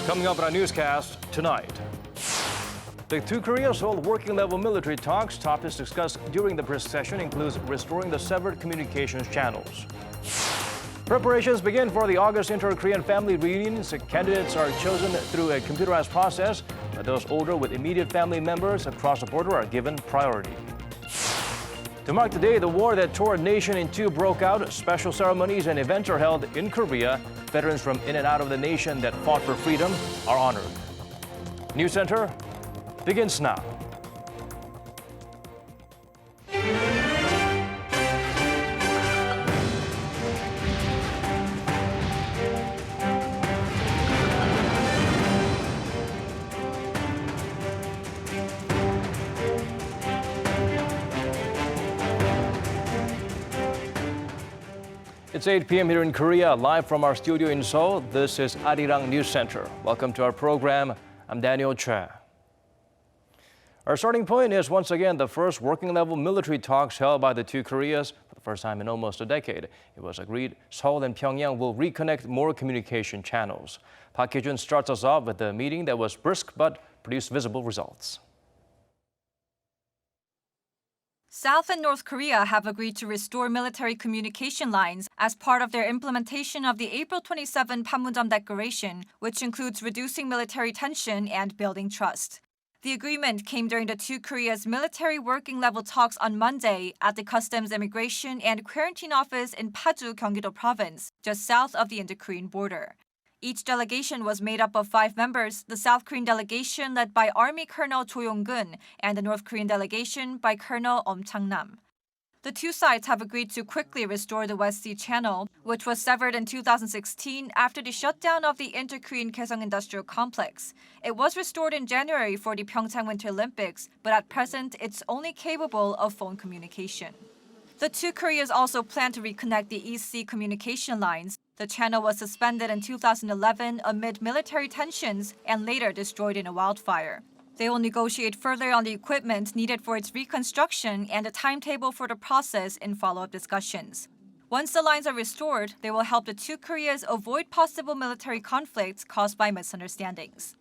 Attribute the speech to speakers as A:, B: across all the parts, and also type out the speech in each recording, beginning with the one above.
A: Coming up in our newscast tonight. The two Koreas hold working-level military talks. Topics discussed during the brisk session includes restoring the severed communications channels. Preparations begin for the August inter-Korean family reunions. Candidates are chosen through a computerized process, but those older with immediate family members across the border are given priority. To mark the day the war that tore a nation in two broke out, special ceremonies and events are held in Korea. Veterans from in and out of the nation that fought for freedom are honored. NEWSCENTER begins now. It's 8 p.m. here in Korea, live from our studio in Seoul. This is Arirang News Center. Welcome to our program. I'm Daniel Cha. Our starting point is once again the first working-level military talks held by the two Koreas for the first time in almost a decade. It was agreed Seoul and Pyongyang will reconnect more communication channels. Park Hee-jun starts us off with the meeting that was brisk but produced visible results.
B: South and North Korea have agreed to restore military communication lines as part of their implementation of the April 27 Panmunjom Declaration, which includes reducing military tension and building trust. The agreement came during the two Koreas' military working-level talks on Monday at the Customs Immigration and Quarantine Office in Paju, Gyeonggi-do Province, just south of the Indo-Korean border. Each delegation was made up of 5 members, the South Korean delegation led by Army Colonel Jo Yong-gun and the North Korean delegation by Colonel Chang-nam. The two sides have agreed to quickly restore the West Sea Channel, which was severed in 2016 after the shutdown of the Inter-Korean Kaesong Industrial Complex. It was restored in January for the Pyeongchang Winter Olympics, but at present it's only capable of phone communication. The two Koreas also plan to reconnect the East Sea communication lines. The channel was suspended in 2011 amid military tensions and later destroyed in a wildfire. They will negotiate further on the equipment needed for its reconstruction and a timetable for the process in follow-up discussions. Once the lines are restored, they will help the two Koreas avoid possible military conflicts caused by misunderstandings.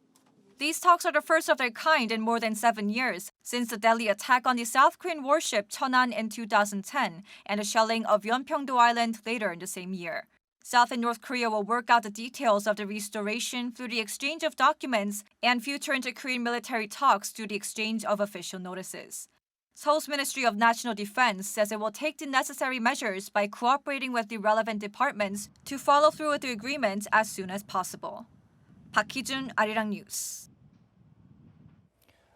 B: These talks are the first of their kind in more than 7 years, since the deadly attack on the South Korean warship Cheonan in 2010 and the shelling of Yeonpyeong-do Island later in the same year. South and North Korea will work out the details of the restoration through the exchange of documents and future inter-Korean military talks through the exchange of official notices. Seoul's Ministry of National Defense says it will take the necessary measures by cooperating with the relevant departments to follow through with the agreement as soon as possible. Park Hee-jun, Arirang News.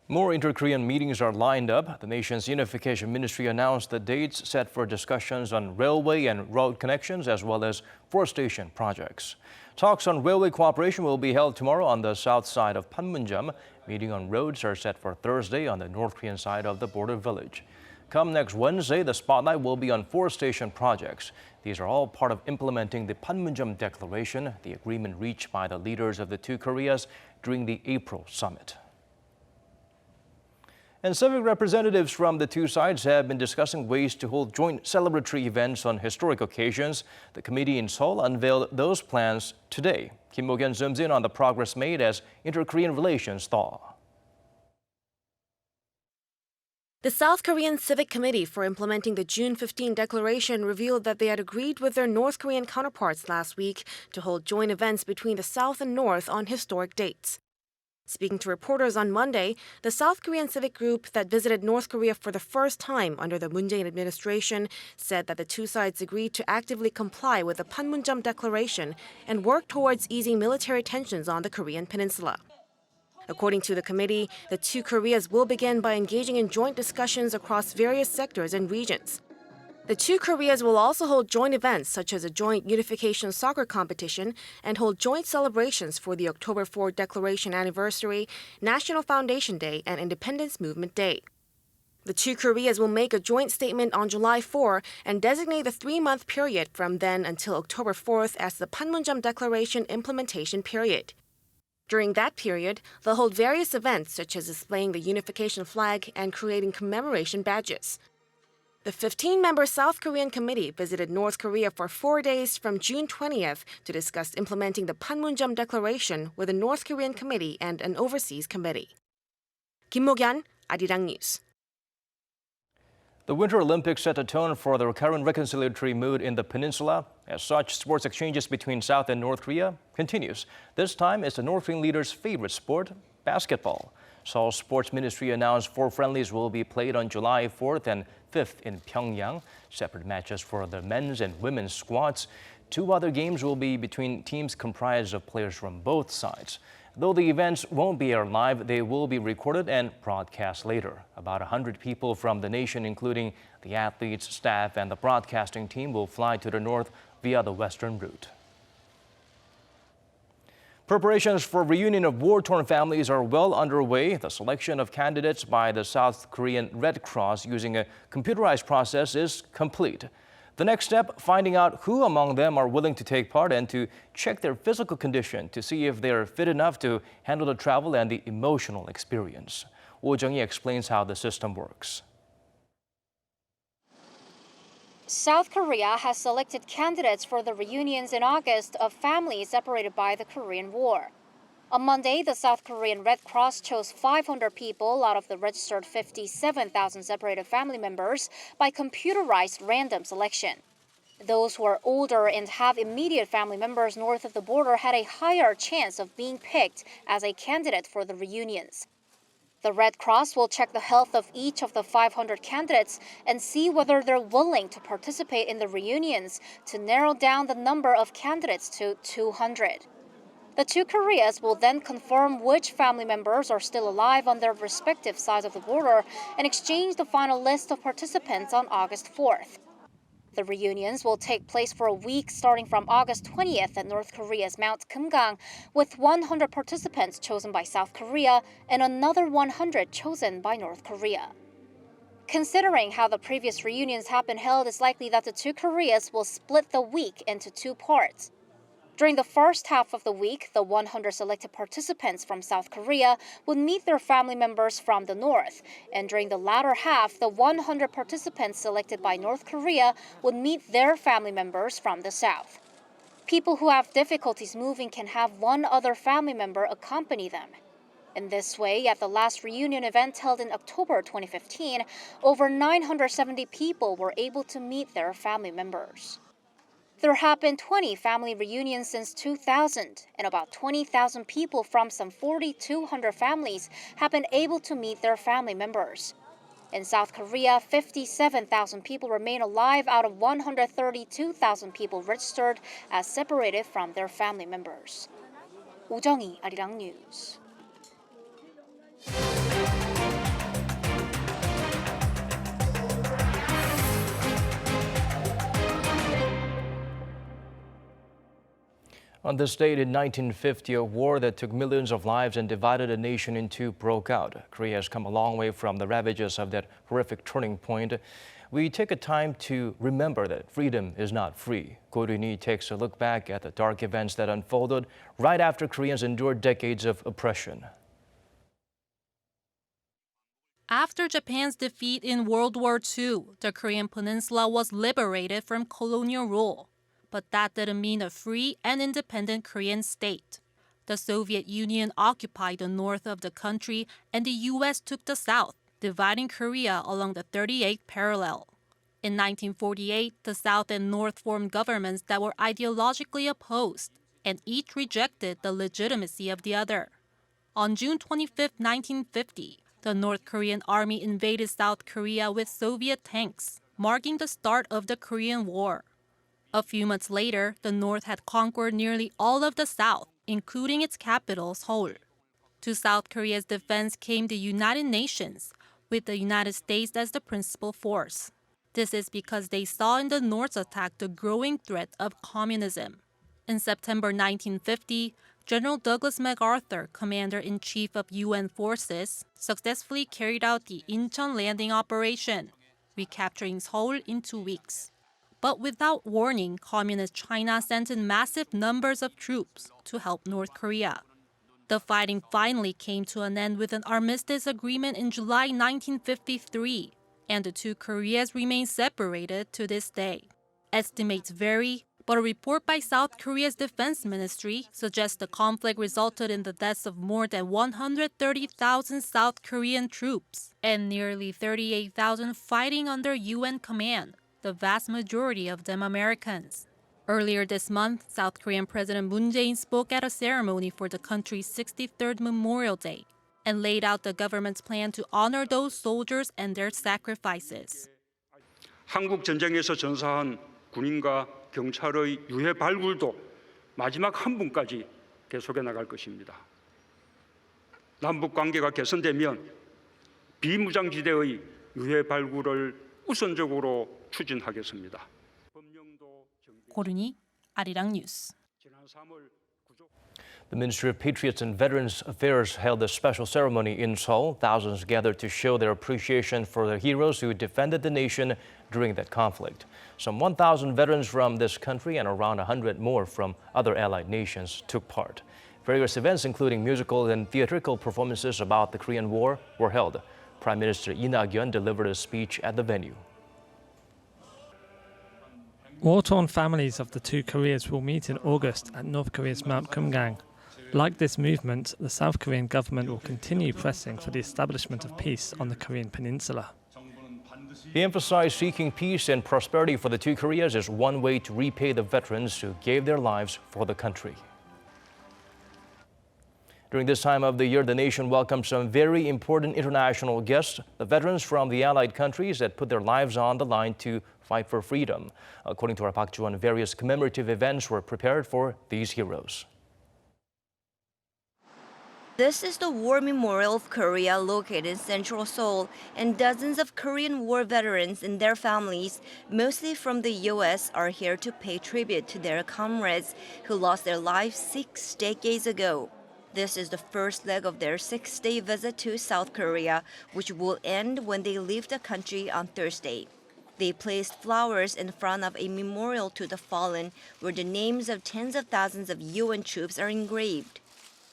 A: More inter-Korean meetings are lined up. The nation's Unification Ministry announced the dates set for discussions on railway and road connections as well as forestation projects. Talks on railway cooperation will be held tomorrow on the south side of Panmunjom. Meeting on roads are set for Thursday on the North Korean side of the border village. Come next Wednesday, the spotlight will be on forestation projects. These are all part of implementing the Panmunjom Declaration, the agreement reached by the leaders of the two Koreas during the April summit. And civic representatives from the two sides have been discussing ways to hold joint celebratory events on historic occasions. The committee in Seoul unveiled those plans today. Kim Mo-kyun zooms in on the progress made as inter-Korean relations thaw.
C: The South Korean Civic Committee for implementing the June 15 declaration revealed that they had agreed with their North Korean counterparts last week to hold joint events between the South and North on historic dates. Speaking to reporters on Monday, the South Korean civic group that visited North Korea for the first time under the Moon Jae-in administration said that the two sides agreed to actively comply with the Panmunjom Declaration and work towards easing military tensions on the Korean peninsula. According to the committee, the two Koreas will begin by engaging in joint discussions across various sectors and regions. The two Koreas will also hold joint events such as a joint unification soccer competition and hold joint celebrations for the October 4 Declaration Anniversary, National Foundation Day, and Independence Movement Day. The two Koreas will make a joint statement on July 4 and designate the 3-month period from then until October 4th as the Panmunjom Declaration implementation period. During that period, they'll hold various events such as displaying the unification flag and creating commemoration badges. The 15-member South Korean committee visited North Korea for 4 days from June 20th to discuss implementing the Panmunjom Declaration with a North Korean committee and an overseas committee. Kim Mo-gyan, Arirang News.
A: The Winter Olympics set a tone for the current reconciliatory mood in the peninsula. As such, sports exchanges between South and North Korea continues. This time, it's the North Korean leaders' favorite sport, basketball. Seoul's sports ministry announced 4 friendlies will be played on July 4th and 5th in Pyongyang. Separate matches for the men's and women's squads. 2 other games will be between teams comprised of players from both sides. Though the events won't be aired live, they will be recorded and broadcast later. About 100 people from the nation, including the athletes, staff, and the broadcasting team, will fly to the north via the western route. Preparations for reunion of war-torn families are well underway. The selection of candidates by the South Korean Red Cross using a computerized process is complete. The next step, finding out who among them are willing to take part and to check their physical condition to see if they are fit enough to handle the travel and the emotional experience. Oh Jung-hee explains how the system works.
D: South Korea has selected candidates for the reunions in August of families separated by the Korean War. On Monday, the South Korean Red Cross chose 500 people out of the registered 57,000 separated family members by computerized random selection. Those who are older and have immediate family members north of the border had a higher chance of being picked as a candidate for the reunions. The Red Cross will check the health of each of the 500 candidates and see whether they're willing to participate in the reunions to narrow down the number of candidates to 200. The 2 Koreas will then confirm which family members are still alive on their respective sides of the border and exchange the final list of participants on August 4th. The reunions will take place for a week starting from August 20th at North Korea's Mount Kumgang, with 100 participants chosen by South Korea and another 100 chosen by North Korea. Considering how the previous reunions have been held, it's likely that the 2 Koreas will split the week into 2 parts. During the first half of the week, the 100 selected participants from South Korea would meet their family members from the north. And during the latter half, the 100 participants selected by North Korea would meet their family members from the south. People who have difficulties moving can have one other family member accompany them. In this way, at the last reunion event held in October 2015, over 970 people were able to meet their family members. There have been 20 family reunions since 2000, and about 20,000 people from some 4,200 families have been able to meet their family members. In South Korea, 57,000 people remain alive out of 132,000 people registered as separated from their family members. Oh Jung-hee, Arirang News.
A: On this date in 1950, a war that took millions of lives and divided a nation in 2 broke out. Korea has come a long way from the ravages of that horrific turning point. We take a time to remember that freedom is not free. Go Rin-hee takes a look back at the dark events that unfolded right after Koreans endured decades of oppression.
E: After Japan's defeat in World War II, the Korean peninsula was liberated from colonial rule. But that didn't mean a free and independent Korean state. The Soviet Union occupied the north of the country and the U.S. took the south, dividing Korea along the 38th parallel. In 1948, the South and North formed governments that were ideologically opposed, and each rejected the legitimacy of the other. On June 25, 1950, the North Korean army invaded South Korea with Soviet tanks, marking the start of the Korean War. A few months later, the North had conquered nearly all of the South, including its capital, Seoul. To South Korea's defense came the United Nations, with the United States as the principal force. This is because they saw in the North's attack the growing threat of communism. In September 1950, General Douglas MacArthur, Commander-in-Chief of UN forces, successfully carried out the Incheon landing operation, recapturing Seoul in 2 weeks. But without warning, Communist China sent in massive numbers of troops to help North Korea. The fighting finally came to an end with an armistice agreement in July 1953, and the two Koreas remain separated to this day. Estimates vary, but a report by South Korea's defense ministry suggests the conflict resulted in the deaths of more than 130,000 South Korean troops and nearly 38,000 fighting under UN command, the vast majority of them Americans. Earlier this month, South Korean President Moon Jae-in spoke at a ceremony for the country's 63rd Memorial Day and laid out the government's plan to honor those soldiers and their sacrifices.
F: 한국 전쟁에서 전사한 군인과 경찰의 유해 발굴도 마지막 한 분까지 계속해 나갈 것입니다. 남북 관계가 개선되면 비무장지대의 유해 발굴을 우선적으로 추진하겠습니다.
E: 고르니 아리랑 뉴스.
A: The Ministry of Patriots and Veterans Affairs held a special ceremony in Seoul. Thousands gathered to show their appreciation for the heroes who defended the nation during that conflict. Some 1,000 veterans from this country and around 100 more from other allied nations took part. Various events, including musical and theatrical performances about the Korean War, were held. Prime Minister Lee Na-kyun delivered a speech at the venue.
G: War-torn families of the two Koreas will meet in August at North Korea's Mount Kumgang. Like this movement, the South Korean government will continue pressing for the establishment of peace on the Korean peninsula.
A: He emphasized seeking peace and prosperity for the two Koreas is one way to repay the veterans who gave their lives for the country. During this time of the year, the nation welcomes some very important international guests, the veterans from the allied countries that put their lives on the line to fight for freedom. According to our Park Ju-won, various commemorative events were prepared for these heroes.
H: This is the War Memorial of Korea located in central Seoul, and dozens of Korean War veterans and their families, mostly from the U.S., are here to pay tribute to their comrades who lost their lives 6 decades ago. This is the first leg of their 6-day visit to South Korea, which will end when they leave the country on Thursday. They placed flowers in front of a memorial to the fallen, where the names of tens of thousands of UN troops are engraved.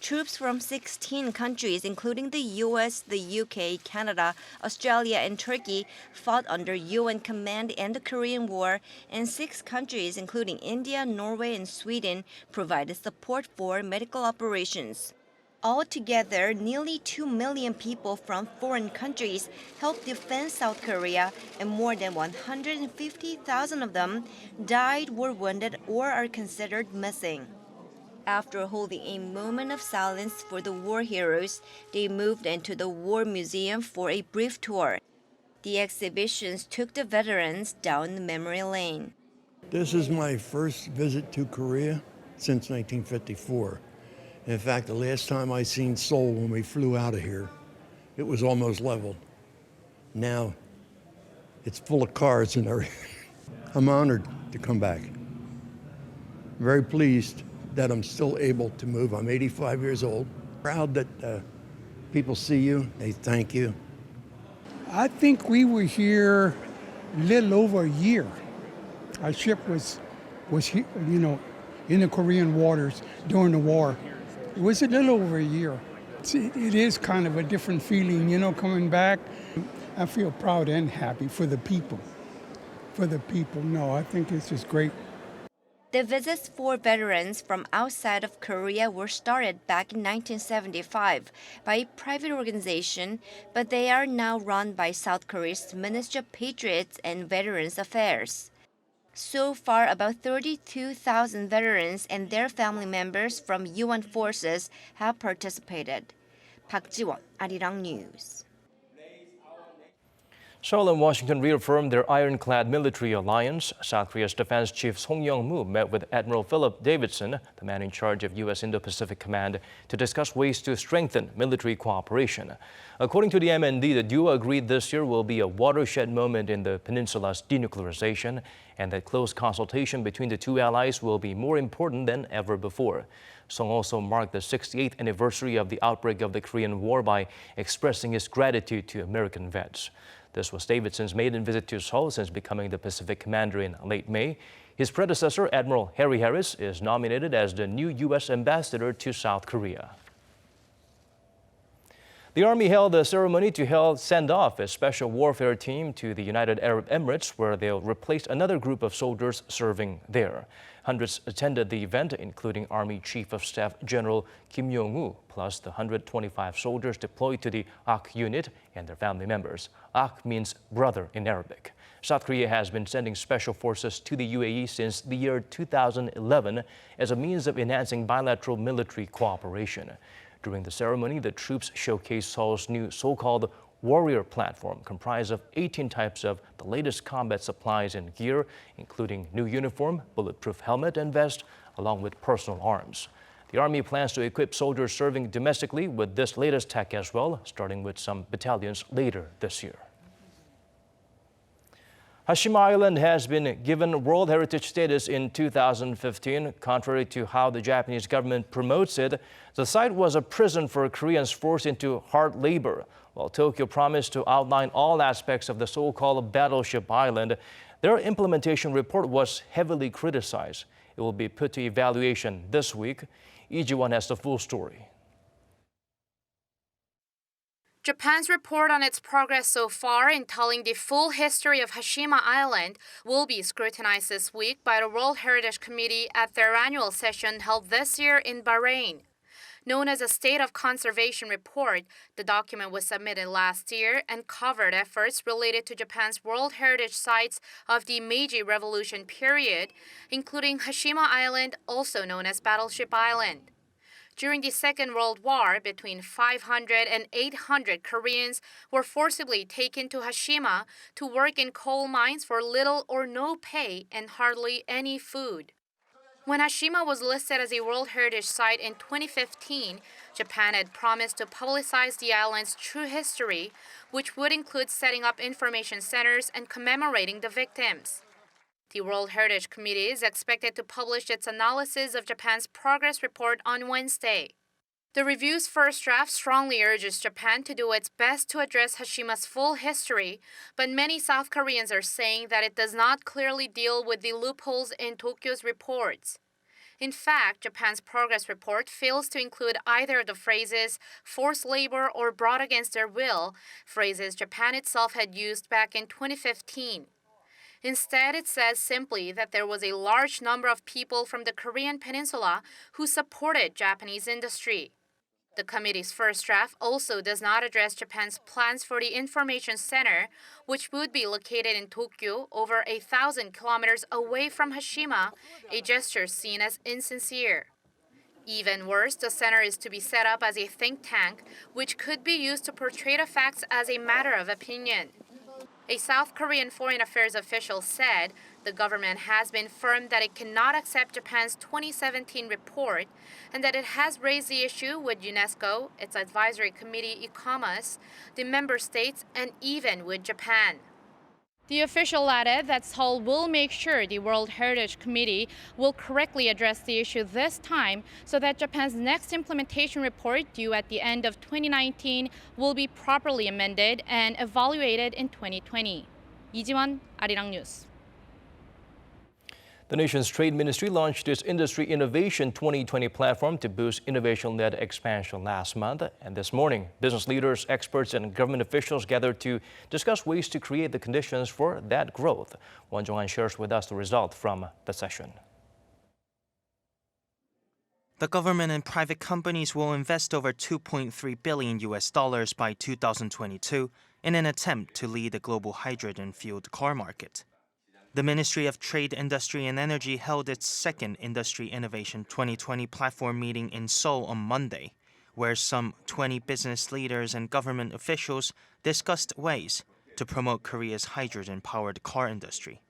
H: Troops from 16 countries, including the US, the UK, Canada, Australia, and Turkey, fought under UN command in the Korean War, and 6 countries, including India, Norway, and Sweden, provided support for medical operations. Altogether, nearly 2 million people from foreign countries helped defend South Korea, and more than 150,000 of them died, were wounded, or are considered missing. After holding a moment of silence for the war heroes, they moved into the War Museum for a brief tour. The exhibitions took the veterans down memory lane.
I: This is my first visit to Korea since 1954. In fact, the last time I seen Seoul when we flew out of here, it was almost leveled. Now, it's full of cars and everything. I'm honored to come back. Very pleased that I'm still able to move. I'm 85 years old. Proud that people see you, they thank you.
J: I think we were here a little over a year. Our ship was here, in the Korean waters during the war. It was a little over a year. It is kind of a different feeling, coming back. I feel proud and happy for the people. No, I think it's just great.
H: The visits for veterans from outside of Korea were started back in 1975 by a private organization, but they are now run by South Korea's Ministry of Patriots and Veterans Affairs. So far, about 32,000 veterans and their family members from UN forces have participated. Park Ji-won, Arirang News.
A: Seoul and Washington reaffirmed their ironclad military alliance. South Korea's Defense Chief Song Young-moo met with Admiral Philip Davidson, the man in charge of U.S. Indo-Pacific Command, to discuss ways to strengthen military cooperation. According to the MND, the duo agreed this year will be a watershed moment in the peninsula's denuclearization, and that close consultation between the two allies will be more important than ever before. Song also marked the 68th anniversary of the outbreak of the Korean War by expressing his gratitude to American vets. This was Davidson's maiden visit to Seoul since becoming the Pacific Commander in late May. His predecessor, Admiral Harry Harris, is nominated as the new U.S. ambassador to South Korea. The Army held a ceremony to send off a special warfare team to the United Arab Emirates, where they'll replace another group of soldiers serving there. Hundreds attended the event, including Army Chief of Staff General Kim Yong-woo, plus the 125 soldiers deployed to the AK unit and their family members. AK means brother in Arabic. South Korea has been sending special forces to the UAE since the year 2011 as a means of enhancing bilateral military cooperation. During the ceremony, the troops showcased Seoul's new so-called Warrior platform, comprised of 18 types of the latest combat supplies and gear, including new uniform, bulletproof helmet and vest, along with personal arms. The Army plans to equip soldiers serving domestically with this latest tech as well, starting with some battalions later this year. Hashima Island has been given World Heritage status in 2015. Contrary to how the Japanese government promotes it, the site was a prison for Koreans forced into hard labor. While Tokyo promised to outline all aspects of the so-called Battleship Island, their implementation report was heavily criticized. It will be put to evaluation this week. Lee Ji-won has the full story.
K: Japan's report on its progress so far in telling the full history of Hashima Island will be scrutinized this week by the World Heritage Committee at their annual session held this year in Bahrain. Known as a State of Conservation Report, the document was submitted last year and covered efforts related to Japan's World Heritage sites of the Meiji Revolution period, including Hashima Island, also known as Battleship Island. During the Second World War, between 500 and 800 Koreans were forcibly taken to Hashima to work in coal mines for little or no pay and hardly any food. When Hashima was listed as a World Heritage Site in 2015, Japan had promised to publicize the island's true history, which would include setting up information centers and commemorating the victims. The World Heritage Committee is expected to publish its analysis of Japan's progress report on Wednesday. The review's first draft strongly urges Japan to do its best to address Hashima's full history, but many South Koreans are saying that it does not clearly deal with the loopholes in Tokyo's reports. In fact, Japan's progress report fails to include either of the phrases forced labor or brought against their will, phrases Japan itself had used back in 2015. Instead, it says simply that there was a large number of people from the Korean peninsula who supported Japanese industry. The committee's first draft also does not address Japan's plans for the information center, which would be located in Tokyo, over 1,000 kilometers away from Hashima, a gesture seen as insincere. Even worse, the center is to be set up as a think tank, which could be used to portray the facts as a matter of opinion. A South Korean foreign affairs official said the government has been firm that it cannot accept Japan's 2017 report and that it has raised the issue with UNESCO, its advisory committee ICOMOS, the member states, and even with Japan. The official added that Seoul will make sure the World Heritage Committee will correctly address the issue this time so that Japan's next implementation report, due at the end of 2019, will be properly amended and evaluated in 2020. Lee Ji-won, Arirang News.
A: The nation's trade ministry launched its Industry Innovation 2020 platform to boost innovation-led expansion last month. And this morning, business leaders, experts, and government officials gathered to discuss ways to create the conditions for that growth. Won Jong-han shares with us the result from the session.
L: The government and private companies will invest over $2.3 billion by 2022 in an attempt to lead the global hydrogen-fueled car market. The Ministry of Trade, Industry and Energy held its second Industry Innovation 2020 platform meeting in Seoul on Monday, where some 20 business leaders and government officials discussed ways to promote Korea's hydrogen-powered car industry.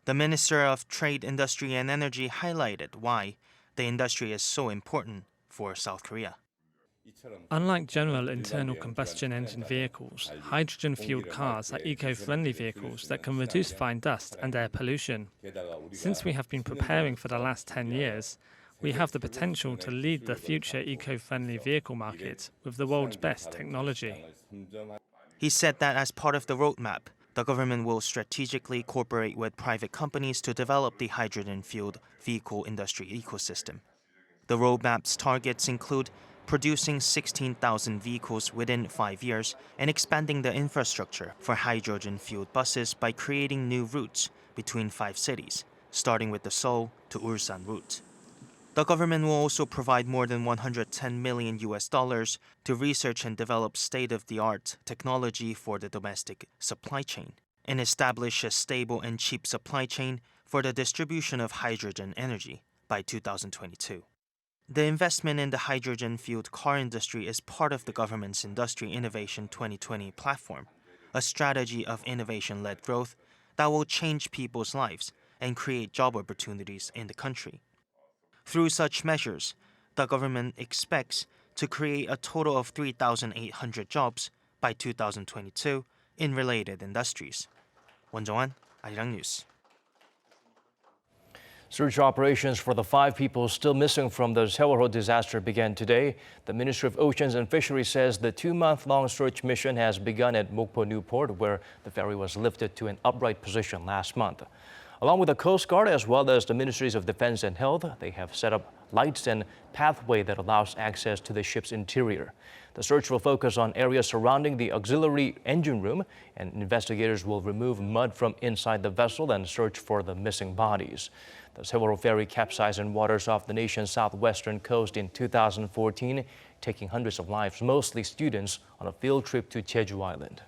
L: The Minister of Trade, Industry and Energy highlighted why the industry is so important for South Korea.
G: Unlike general internal combustion engine vehicles, hydrogen-fueled cars are eco-friendly vehicles that can reduce fine dust and air pollution. Since we have been preparing for the last 10 years, we have the potential to lead the future eco-friendly vehicle market with the world's best technology.
L: He said that as part of the roadmap, the government will strategically cooperate with private companies to develop the hydrogen-fueled vehicle industry ecosystem. The roadmap's targets include producing 16,000 vehicles within 5 years and expanding the infrastructure for hydrogen-fueled buses by creating new routes between 5 cities, starting with the Seoul to Ulsan route. The government will also provide more than $110 million to research and develop state-of-the-art technology for the domestic supply chain and establish a stable and cheap supply chain for the distribution of hydrogen energy by 2022. The investment in the hydrogen-fueled car industry is part of the government's Industry Innovation 2020 platform, a strategy of innovation-led growth that will change people's lives and create job opportunities in the country. Through such measures, the government expects to create a total of 3,800 jobs by 2022 in related industries. 원정환, Arirang News.
A: Search operations for the 5 people still missing from the Sewol disaster began today. The Ministry of Oceans and Fisheries says the 2-month-long search mission has begun at Mokpo Newport, where the ferry was lifted to an upright position last month. Along with the Coast Guard as well as the Ministries of Defense and Health, they have set up lights and pathway that allows access to the ship's interior. The search will focus on areas surrounding the auxiliary engine room, and investigators will remove mud from inside the vessel and search for the missing bodies. The Sewol ferry capsized in waters off the nation's southwestern coast in 2014, taking hundreds of lives, mostly students, on a field trip to Jeju Island.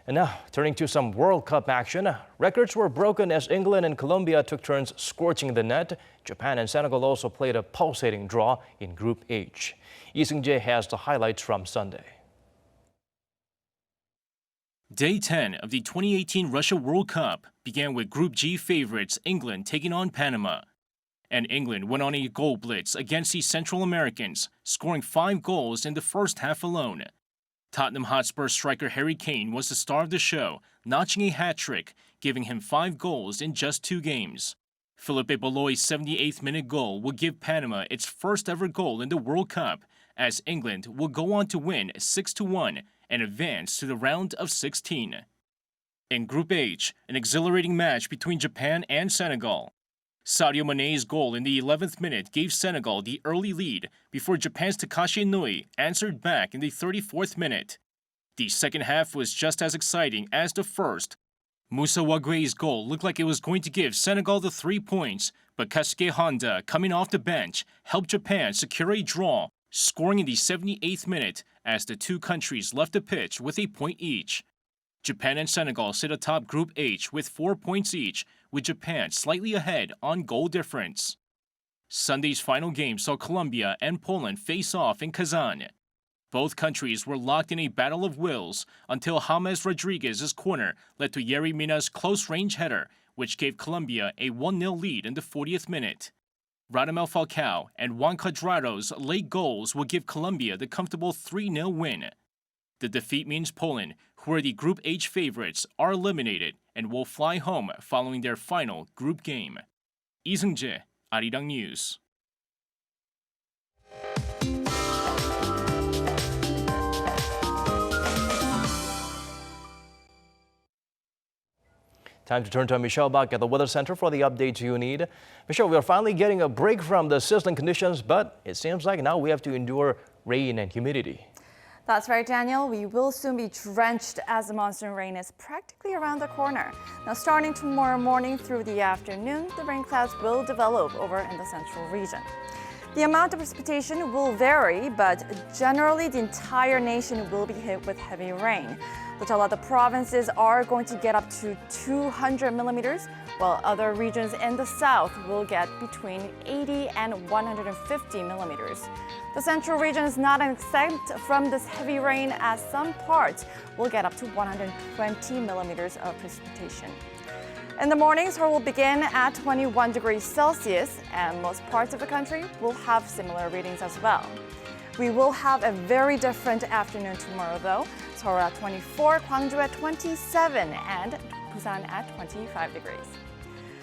A: And now, turning to some World Cup action. Records were broken as England and Colombia took turns scorching the net. Japan and Senegal also played a pulsating draw in Group H. Lee Seung-jae has the highlights from Sunday.
M: Day 10 of the 2018 Russia World Cup began with Group G favorites England taking on Panama. And England went on a goal blitz against the Central Americans, scoring 5 goals in the first half alone. Tottenham Hotspur striker Harry Kane was the star of the show, notching a hat-trick, giving him 5 goals in just 2 games. Philippe Bolloy's 78th-minute goal will give Panama its first-ever goal in the World Cup, as England will go on to win 6-1 and advance to the round of 16. In Group H, an exhilarating match between Japan and Senegal. Sadio Mané's goal in the 11th minute gave Senegal the early lead before Japan's Takashi Inouye answered back in the 34th minute. The second half was just as exciting as the first. Moussa Wagué's goal looked like it was going to give Senegal the 3 points, but Kasuke Honda, coming off the bench, helped Japan secure a draw, scoring in the 78th minute as the 2 countries left the pitch with a point each. Japan and Senegal sit atop Group H with 4 points each, with Japan slightly ahead on goal difference. Sunday's final game saw Colombia and Poland face off in Kazan. Both countries were locked in a battle of wills until James Rodriguez's corner led to Yerry Mina's close-range header, which gave Colombia a 1-0 lead in the 40th minute. Radamel Falcao and Juan Cuadrado's late goals will give Colombia the comfortable 3-0 win. The defeat means Poland, who are the Group H favorites, are eliminated and will fly home following their final group game. Lee Seung-jae, Arirang News.
A: Time to turn to Michelle back at the Weather Center for the updates you need. Michelle, we are finally getting a break from the sizzling conditions, but it seems like now we have to endure rain and humidity.
N: That's right, Daniel. We will soon be drenched as the monsoon rain is practically around the corner. Now, starting tomorrow morning through the afternoon, the rain clouds will develop over in the central region. The amount of precipitation will vary, but generally the entire nation will be hit with heavy rain. The Jalada provinces are going to get up to 200 millimeters, while other regions in the south will get between 80 and 150 millimeters. The central region is not exempt from this heavy rain, as some parts will get up to 120 millimeters of precipitation. In the morning, Seoul will begin at 21 degrees Celsius, and most parts of the country will have similar readings as well. We will have a very different afternoon tomorrow, though. Seoul at 24, Gwangju at 27, and Busan at 25 degrees.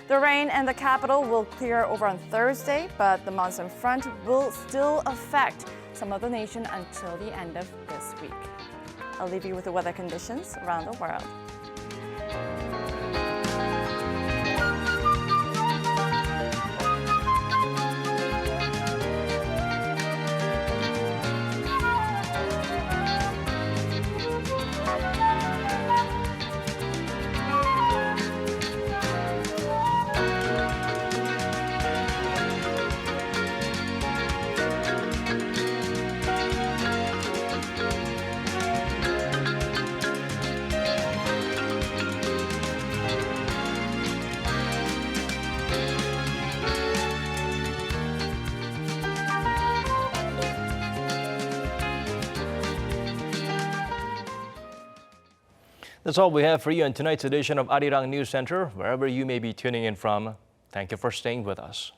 N: The rain in the capital will clear over on Thursday, but the monsoon front will still affect some of the nation until the end of this week. I'll leave you with the weather conditions around the world.
A: That's all we have for you in tonight's edition of Arirang News Center. Wherever you may be tuning in from, thank you for staying with us.